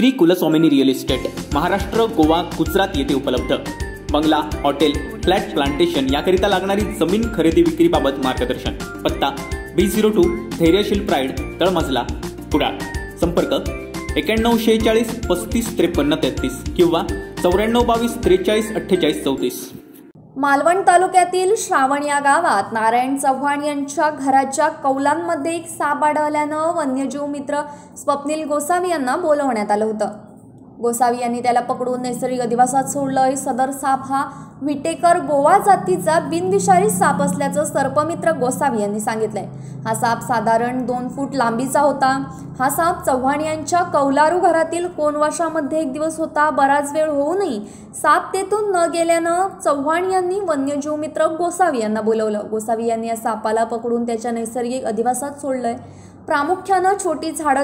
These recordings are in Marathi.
श्री कुलस्वामिनी रिअल इस्टेट महाराष्ट्र, गोवा, गुजरात येथे उपलब्ध। बंगला, हॉटेल, फ्लॅट, प्लांटेशन याकरिता लागणारी जमीन खरेदी विक्रीबाबत मार्गदर्शन। पत्ता B02 धैर्यशील प्राईड, तळमजला, कुडाळ। संपर्क 9146 35 53 33 किंवा 9422 43 48 34। मालवण तालुक्यातील श्रावण या गावात नारायण चव्हाण यांच्या घराच्या कौलांमध्ये एक साप आढळल्यानं वन्यजीव मित्र स्वप्नील गोसावी यांना बोलवण्यात आलं होतं। गोसावी यांनी त्याला पकडून नैसर्गिक अधिवासात सोडलंय। सदर साप हा विटेकर गोवा जातीचा बिनविषारी साप असल्याचं सर्पमित्र गोसावी यांनी सांगितलंय। हा साप साधारण 2 फूट लांबीचा होता। हा साप चव्हाण यांच्या कौलारू घरातील कोणवाशामध्ये एक दिवस होता। बराच वेळ होऊनही साप तेथून न गेल्यानं चव्हाण यांनी वन्यजीव मित्र गोसावी यांना बोलवलं। गोसावी यांनी या सापाला पकडून त्याच्या नैसर्गिक अधिवासात सोडलंय। प्रामुख्यानं छोटी झाडं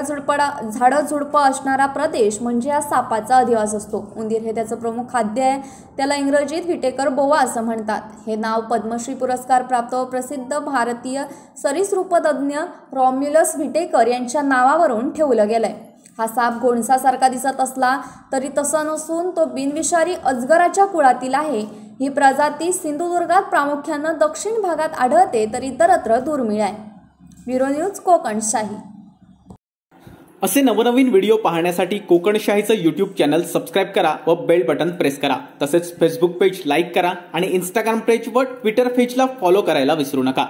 झुडपं असणारा प्रदेश म्हणजे या सापाचा अधिवास असतो। उंदीर हे त्याचं प्रमुख खाद्य आहे। त्याला इंग्रजीत विटेकर बोवा असं म्हणतात। हे नाव पद्मश्री पुरस्कार प्राप्त प्रसिद्ध भारतीय सरीसृपतज्ञ रॉम्युलस विटेकर यांच्या नावावरून ठेवलं गेलंय। हा साप घोणसासारखा दिसत असला तरी तसं नसून तो बिनविषारी अजगराच्या कुळातील आहे। ही प्रजाती सिंधुदुर्गात प्रामुख्यानं दक्षिण भागात आढळते तर इतरत्र दुर्मिळ आहे। Bureau news Kokanshahi. असे नवनवीन व्हिडिओ पाहण्यासाठी कोकणशाहीचं यूट्यूब चॅनल सबस्क्राइब करा व बेल बटन प्रेस करा। तसेच फेसबुक पेज लाईक करा आणि इंस्टाग्राम पेज व ट्विटर पेजला फॉलो करायला विसरू नका।